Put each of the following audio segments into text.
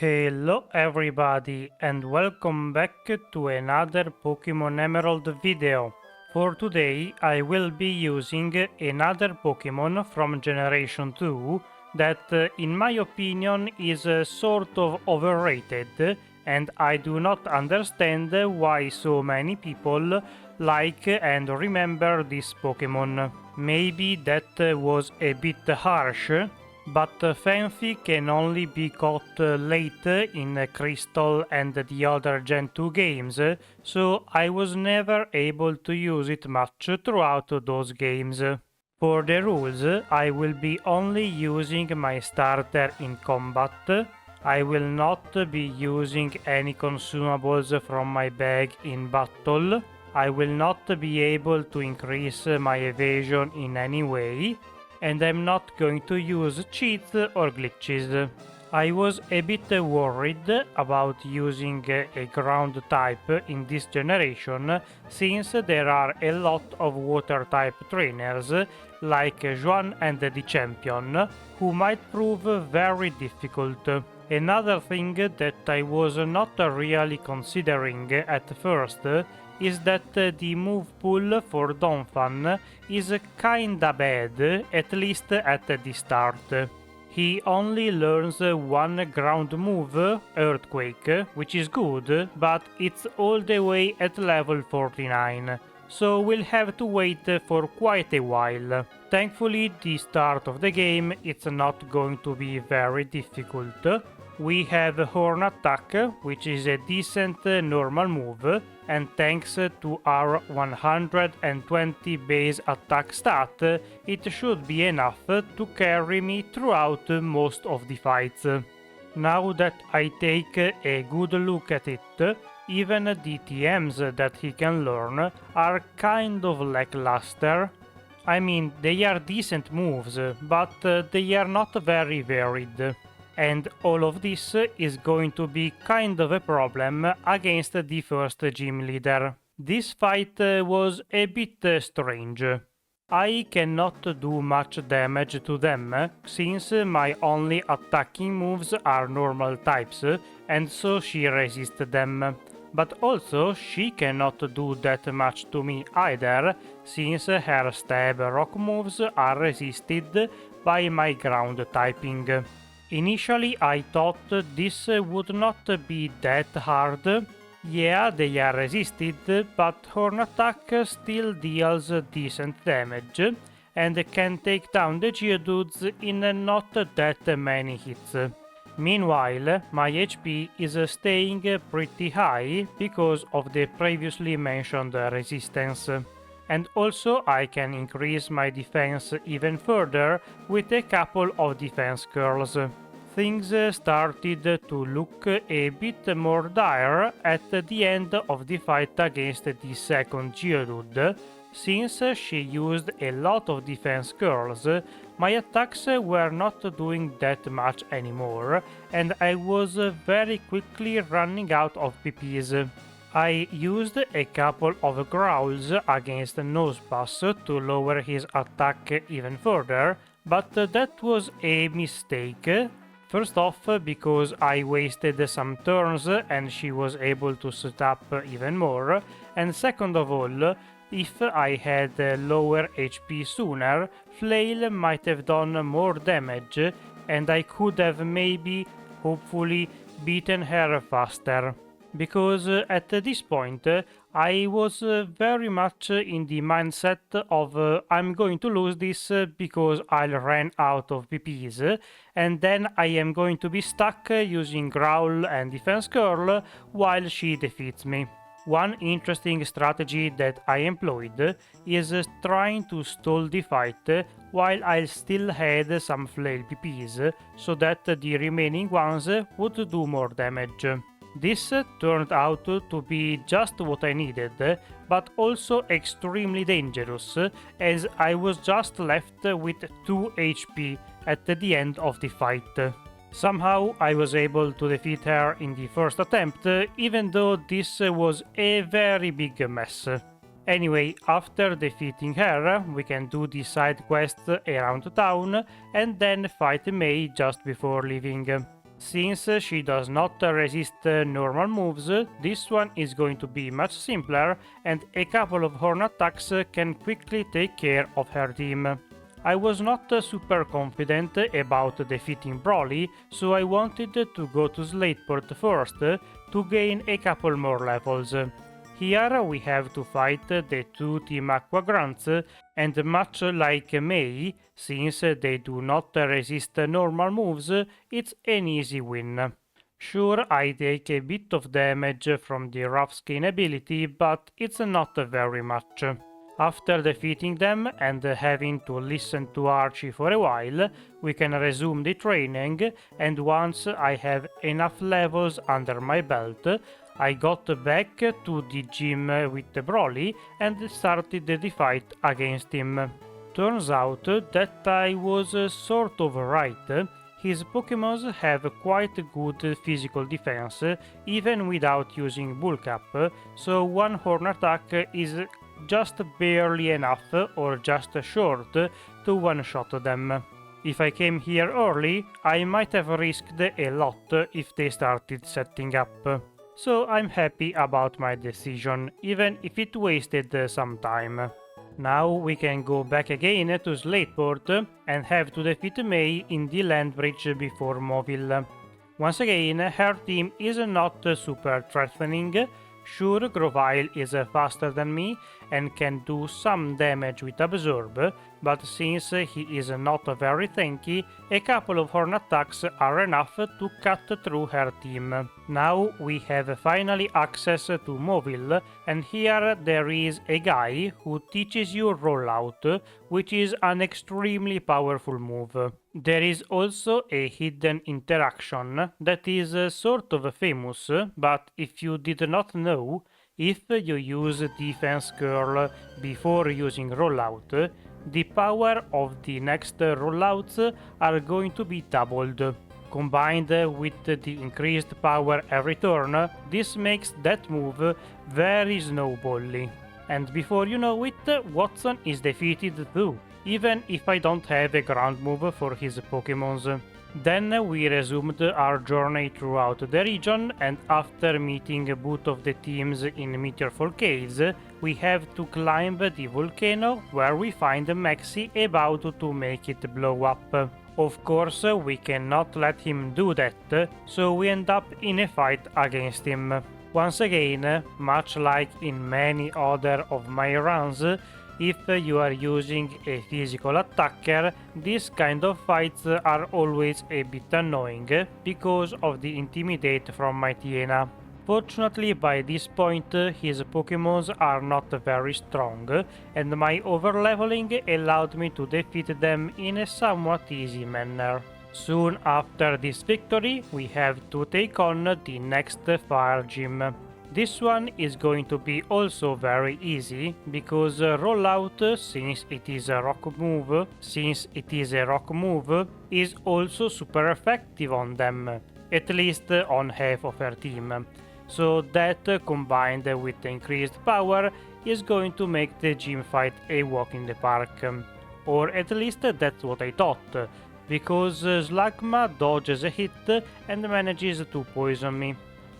Hello everybody and welcome back to another Pokemon Emerald video. For today I will be using another Pokemon from Generation 2 that in my opinion is sort of overrated, and I do not understand why so many people like and remember this Pokemon. Maybe that was a bit harsh, but Fanfi can only be caught late in Crystal and the other Gen 2 games, so I was never able to use it much throughout those games. For the rules, I will be only using my starter in combat. I will not be using any consumables from my bag in battle. I will not be able to increase my evasion in any way, and I'm not going to use cheats or glitches. I was a bit worried about using a ground type in this generation, since there are a lot of water type trainers like Juan and the champion, who might prove very difficult. Another thing that I was not really considering at first is that the move pool for Donphan is kinda bad, at least at the start. He only learns one ground move, Earthquake, which is good, but it's all the way at level 49, so we'll have to wait for quite a while. Thankfully, the start of the game it's not going to be very difficult. We have Horn Attack, which is a decent normal move, and thanks to our 120 base attack stat, it should be enough to carry me throughout most of the fights. Now that I take a good look at it, even the TMs that he can learn are kind of lackluster. I mean, they are decent moves, but they are not very varied. And all of this is going to be kind of a problem against the first gym leader. This fight was a bit strange. I cannot do much damage to them, since my only attacking moves are normal types, and so she resists them. But also she cannot do that much to me either, since her stab rock moves are resisted by my ground typing. Initially I thought this would not be that hard. Yeah, they are resisted, but Horn Attack still deals decent damage and can take down the Geodudes in not that many hits. Meanwhile, my HP is staying pretty high because of the previously mentioned resistance. And also I can increase my defense even further with a couple of defense curls. Things started to look a bit more dire at the end of the fight against the second Geodude. Since she used a lot of defense curls, my attacks were not doing that much anymore, and I was very quickly running out of PPs. I used a couple of growls against Nosepass to lower his attack even further, but that was a mistake. First off, because I wasted some turns and she was able to set up even more, and second of all, if I had lower HP sooner, Flail might have done more damage, and I could have maybe, hopefully, beaten her faster. Because at this point I was very much in the mindset of I'm going to lose this because I ran out of PPs, and then I am going to be stuck using Growl and Defense Curl while she defeats me. One interesting strategy that I employed is trying to stall the fight while I still had some Flail PPs, so that the remaining ones would do more damage. This turned out to be just what I needed, but also extremely dangerous, as I was just left with 2 HP at the end of the fight. Somehow I was able to defeat her in the first attempt, even though this was a very big mess. Anyway, after defeating her, we can do the side quest around town and then fight May just before leaving. Since she does not resist normal moves, this one is going to be much simpler, and a couple of horn attacks can quickly take care of her team. I was not super confident about defeating Brawly, so I wanted to go to Slateport first to gain a couple more levels. Here we have to fight the two Team Aqua Grunts, and much like May, since they do not resist normal moves, it's an easy win. Sure, I take a bit of damage from the Rough Skin ability, but it's not very much. After defeating them and having to listen to Archie for a while, we can resume the training, and once I have enough levels under my belt, I got back to the gym with Brawly and started the fight against him. Turns out that I was sort of right. His Pokémons have quite good physical defense even without using bulk up, so one horn attack is just barely enough or just short to one-shot them. If I came here early, I might have risked a lot if they started setting up. So I'm happy about my decision, even if it wasted some time. Now we can go back again to Slateport and have to defeat May in the land bridge before Moville. Once again, her team is not super threatening. Sure, Grovyle is faster than me and can do some damage with Absorb, but since he is not very tanky, a couple of horn attacks are enough to cut through her team. Now we have finally access to Moville, and here there is a guy who teaches you Rollout, which is an extremely powerful move. There is also a hidden interaction that is sort of famous, but if you did not know, if you use Defense Curl before using Rollout, the power of the next rollouts are going to be doubled. Combined with the increased power every turn, this makes that move very snowbally. And before you know it, Watson is defeated too, even if I don't have a ground move for his Pokémons. Then we resumed our journey throughout the region, and after meeting both of the teams in Meteorfall Caves, we have to climb the volcano where we find Maxi about to make it blow up. Of course, we cannot let him do that, so we end up in a fight against him. Once again, much like in many other of my runs, if you are using a physical attacker, these kind of fights are always a bit annoying because of the intimidate from my Tiena. Fortunately, by this point, his Pokémons are not very strong, and my overleveling allowed me to defeat them in a somewhat easy manner. Soon after this victory, we have to take on the next fire gym. This one is going to be also very easy, because Rollout, since it is a rock move, is also super effective on them, at least on half of her team. So that, combined with the increased power, is going to make the gym fight a walk in the park. Or at least that's what I thought, because Slugma dodges a hit and manages to poison me.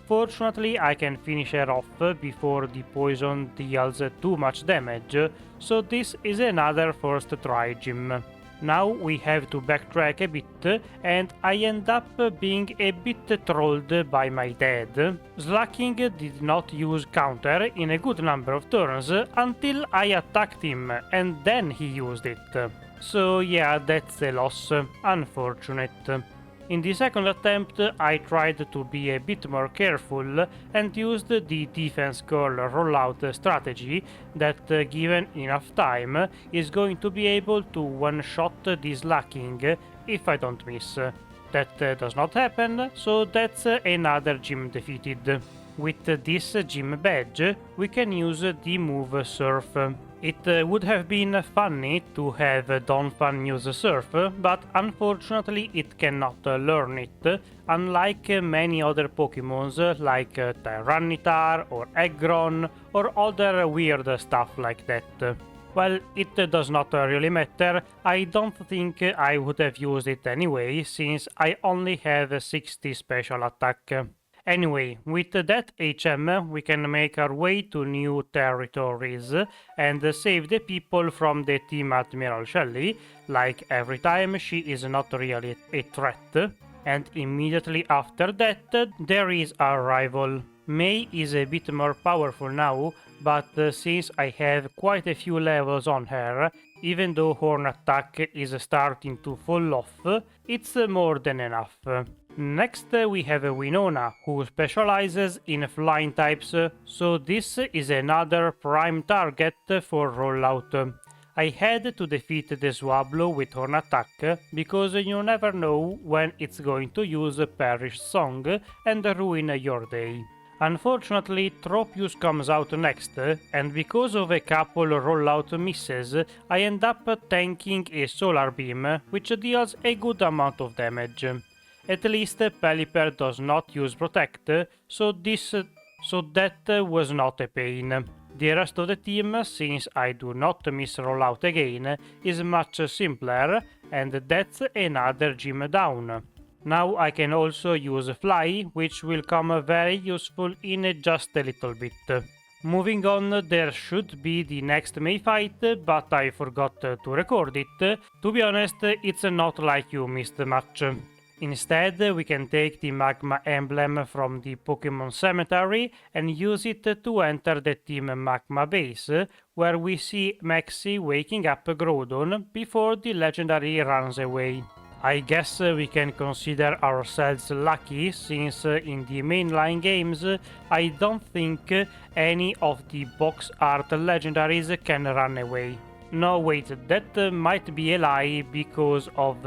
Fortunately, I can finish her off before the poison deals too much damage, so this is another first try gym. Now we have to backtrack a bit, and I end up being a bit trolled by my dad. Slacking did not use counter in a good number of turns until I attacked him, and then he used it. So yeah, that's a loss. Unfortunate. In the second attempt, I tried to be a bit more careful and used the defense curl rollout strategy that, given enough time, is going to be able to one-shot the slacking if I don't miss. That does not happen, so that's another gym defeated. With this gym badge, we can use the move Surf. It would have been funny to have Donphan use Surf, but unfortunately it cannot learn it, unlike many other Pokémons like Tyranitar or Aggron or other weird stuff like that. Well, it does not really matter. I don't think I would have used it anyway, since I only have 60 special attack. Anyway, with that HM we can make our way to new territories and save the people from the Team Admiral Shelley, like every time she is not really a threat. And immediately after that there is our rival. May is a bit more powerful now, but since I have quite a few levels on her, even though horn attack is starting to fall off, it's more than enough. Next we have Winona, who specializes in flying types, so this is another prime target for rollout. I had to defeat the Swablu with horn attack, because you never know when it's going to use Perish Song and ruin your day. Unfortunately, Tropius comes out next, and because of a couple rollout misses, I end up tanking a Solar Beam, which deals a good amount of damage. At least Pelipper does not use Protect, so that was not a pain. The rest of the team, since I do not miss rollout again, is much simpler, and that's another gym down. Now I can also use Fly, which will come very useful in just a little bit. Moving on, there should be the next May fight, but I forgot to record it. To be honest, it's not like you missed much. Instead, we can take the Magma emblem from the Pokemon Cemetery and use it to enter the Team Magma base, where we see Maxie waking up Groudon before the legendary runs away. I guess we can consider ourselves lucky, since in the mainline games I don't think any of the box art legendaries can run away. No, wait, that might be a lie because of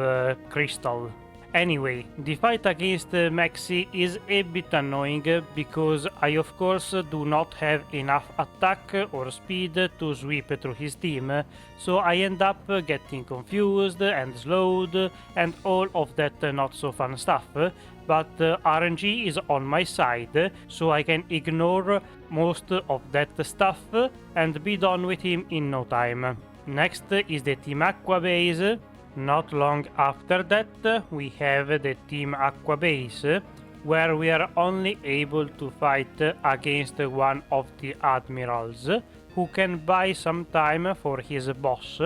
Crystal. Anyway, the fight against Maxi is a bit annoying because I of course do not have enough attack or speed to sweep through his team, so I end up getting confused and slowed and all of that not so fun stuff, but RNG is on my side, so I can ignore most of that stuff and be done with him in no time. Next is the Team Aqua base. Not long after that, we have the Team Aqua base, where we are only able to fight against one of the admirals, who can buy some time for his boss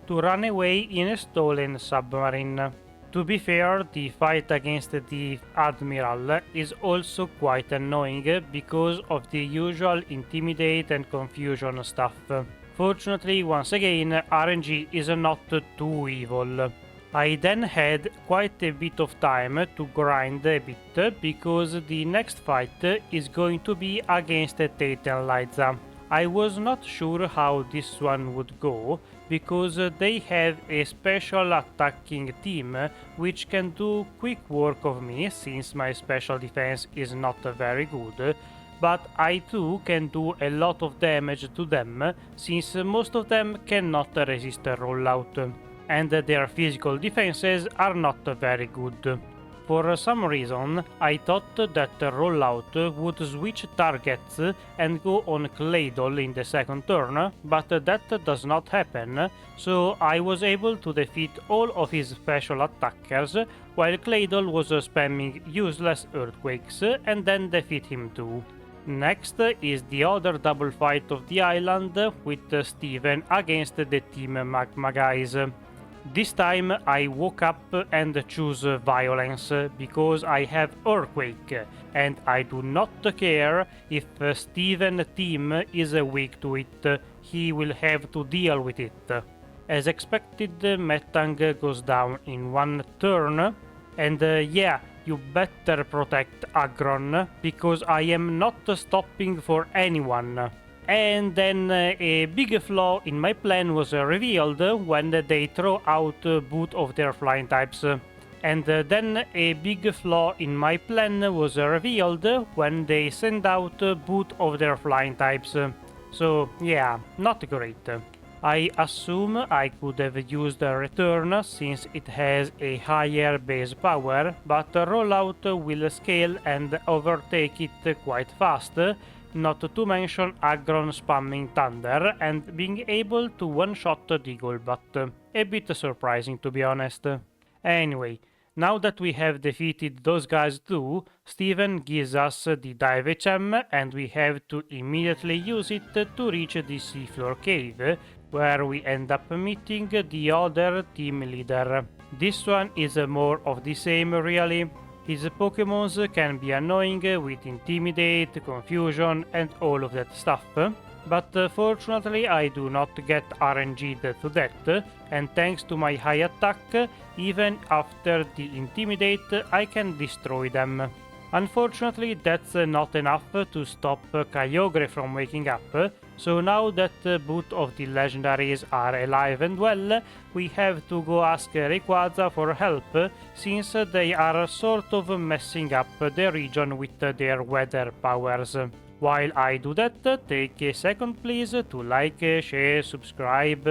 to run away in a stolen submarine. To be fair, the fight against the admiral is also quite annoying because of the usual intimidate and confusion stuff. Fortunately, once again, RNG is not too evil. I then had quite a bit of time to grind a bit, because the next fight is going to be against Tate and Liza. I was not sure how this one would go, because they have a special attacking team which can do quick work of me, since my special defense is not very good. But I too can do a lot of damage to them, since most of them cannot resist a rollout, and their physical defenses are not very good. For some reason, I thought that rollout would switch targets and go on Claydol in the second turn, but that does not happen, so I was able to defeat all of his special attackers, while Claydol was spamming useless earthquakes, and then defeat him too. Next is the other double fight of the island with Steven against the Team Magma guys. This time I woke up and choose Violence because I have Earthquake, and I do not care if Steven team is weak to it, he will have to deal with it. As expected, Metang goes down in one turn, and yeah, you better protect Agron, because I am not stopping for anyone. And then a big flaw in my plan was revealed when they throw out both of their flying types. And then a big flaw in my plan was revealed when they send out both of their flying types. So yeah, not great. I assume I could have used Return since it has a higher base power, but Rollout will scale and overtake it quite fast, not to mention Aggron spamming Thunder and being able to one-shot the Golbat. A bit surprising, to be honest. Anyway, now that we have defeated those guys too, Steven gives us the Dive HM and we have to immediately use it to reach the seafloor cave, where we end up meeting the other team leader. This one is more of the same really. His Pokémons can be annoying with Intimidate, Confusion and all of that stuff, but fortunately I do not get RNG'd to death, and thanks to my high attack, even after the Intimidate I can destroy them. Unfortunately that's not enough to stop Kyogre from waking up, so now that both of the legendaries are alive and well, we have to go ask Rayquaza for help, since they are sort of messing up the region with their weather powers. While I do that, take a second please to like, share, subscribe,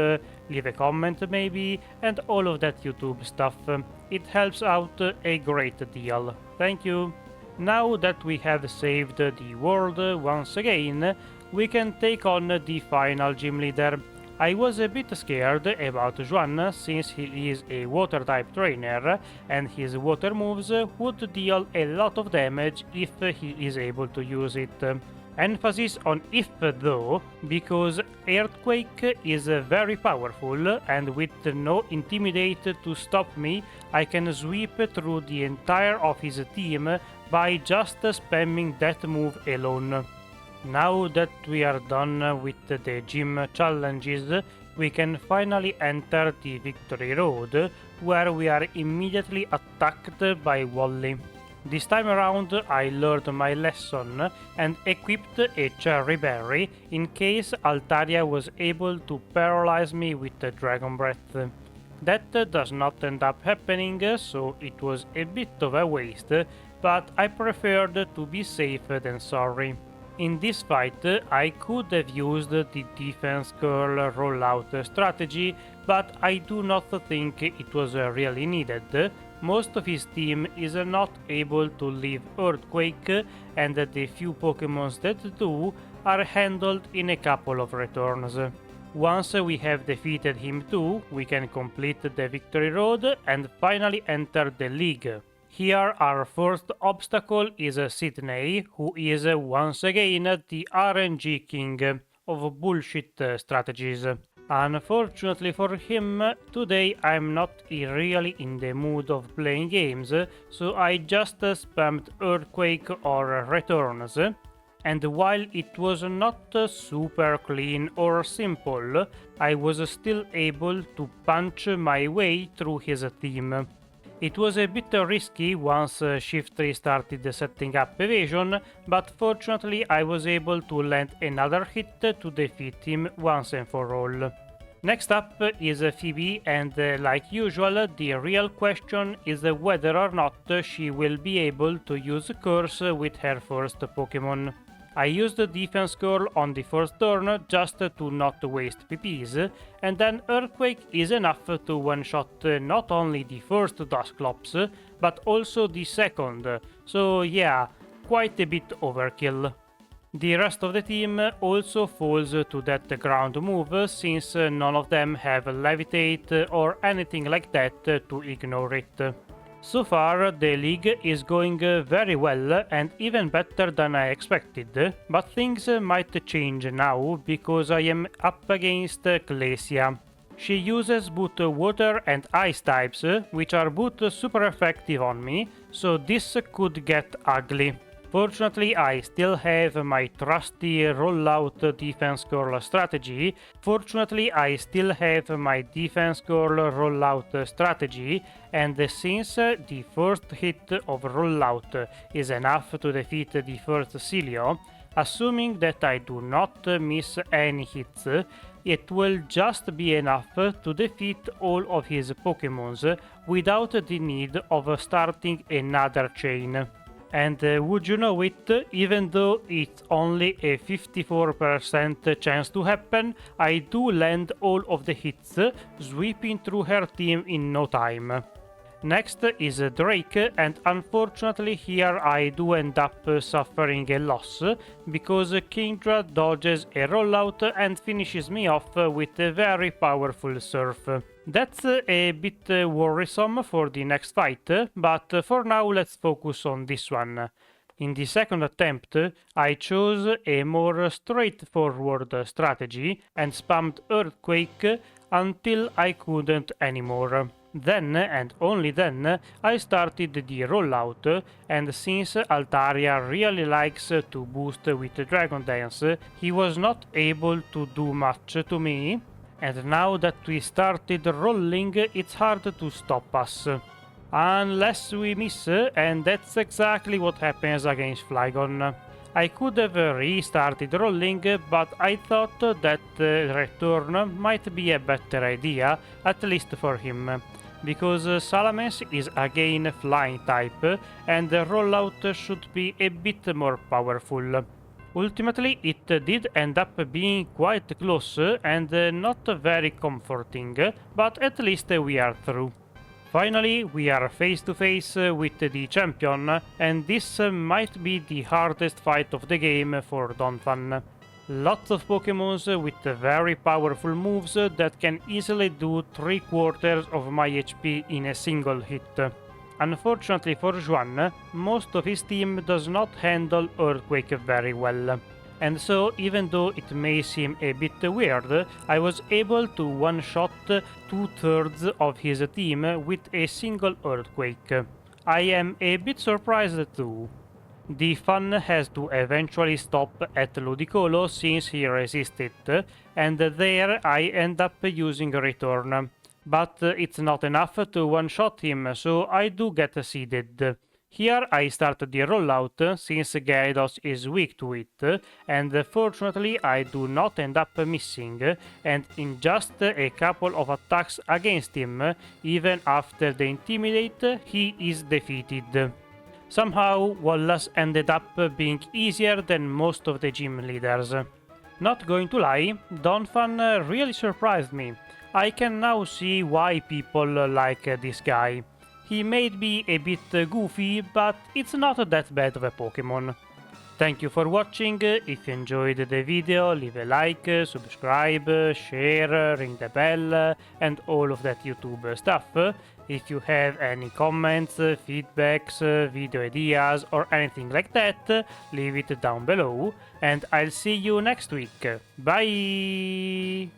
leave a comment maybe, and all of that YouTube stuff. It helps out a great deal. Thank you. Now that we have saved the world once again, we can take on the final gym leader. I was a bit scared about Juan since he is a water type trainer and his water moves would deal a lot of damage if he is able to use it. Emphasis on if though, because Earthquake is very powerful and with no Intimidate to stop me, I can sweep through the entire of his team by just spamming that move alone. Now that we are done with the gym challenges, we can finally enter the Victory Road, where we are immediately attacked by Wally. This time around I learned my lesson and equipped a Cherry Berry in case Altaria was able to paralyze me with the Dragon Breath. That does not end up happening, so it was a bit of a waste, but I preferred to be safe than sorry. In this fight I could have used the Defense Curl rollout strategy, but I do not think it was really needed. Most of his team is not able to leave Earthquake, and the few Pokémons that do are handled in a couple of returns. Once we have defeated him too, we can complete the Victory Road and finally enter the League. Here our first obstacle is Sidney, who is once again the RNG king of bullshit strategies. Unfortunately for him, today I'm not really in the mood of playing games, so I just spammed Earthquake or Returns, and while it was not super clean or simple, I was still able to punch my way through his team. It was a bit risky once Shift 3 started setting up evasion, but fortunately I was able to land another hit to defeat him once and for all. Next up is Pheobe, and like usual, the real question is whether or not she will be able to use Curse with her first Pokémon. I used the Defense Curl on the first turn just to not waste PPs, and then Earthquake is enough to one-shot not only the first Dusclops, but also the second, so yeah, quite a bit overkill. The rest of the team also falls to that ground move, since none of them have Levitate or anything like that to ignore it. So far, the league is going very well and even better than I expected, but things might change now because I am up against Glacia. She uses both water and ice types, which are both super effective on me, so this could get ugly. Fortunately, I still have my trusty rollout defense curl strategy. And since the first hit of rollout is enough to defeat the first Celio, assuming that I do not miss any hits, it will just be enough to defeat all of his Pokémons without the need of starting another chain. And would you know it, even though it's only a 54% chance to happen, I do land all of the hits, sweeping through her team in no time. Next is Drake, and unfortunately here I do end up suffering a loss, because Kindra dodges a rollout and finishes me off with a very powerful surf. That's a bit worrisome for the next fight, but for now let's focus on this one. In the second attempt, I chose a more straightforward strategy and spammed Earthquake until I couldn't anymore. Then, and only then, I started the rollout, and since Altaria really likes to boost with Dragon Dance, he was not able to do much to me, and now that we started rolling, it's hard to stop us. Unless we miss, and that's exactly what happens against Flygon. I could have restarted rolling, but I thought that return might be a better idea, at least for him, because Salamence is again flying type, and the rollout should be a bit more powerful. Ultimately, it did end up being quite close and not very comforting, but at least we are through. Finally, we are face to face with the champion, and this might be the hardest fight of the game for Donphan. Lots of Pokémons with very powerful moves that can easily do 3/4 of my HP in a single hit. Unfortunately for Juan, most of his team does not handle Earthquake very well. And so, even though it may seem a bit weird, I was able to one-shot 2/3 of his team with a single Earthquake. I am a bit surprised too. The fun has to eventually stop at Ludicolo since he resisted, and there I end up using Return. But it's not enough to one-shot him, so I do get seeded. Here I start the rollout, since Gyarados is weak to it, and fortunately I do not end up missing, and in just a couple of attacks against him, even after the Intimidate, he is defeated. Somehow, Wallace ended up being easier than most of the gym leaders. Not going to lie, Donphan really surprised me. I can now see why people like this guy. He may be a bit goofy, but it's not that bad of a Pokémon. Thank you for watching. If you enjoyed the video, leave a like, subscribe, share, ring the bell, and all of that YouTube stuff. If you have any comments, feedbacks, video ideas, or anything like that, leave it down below, and I'll see you next week. Bye!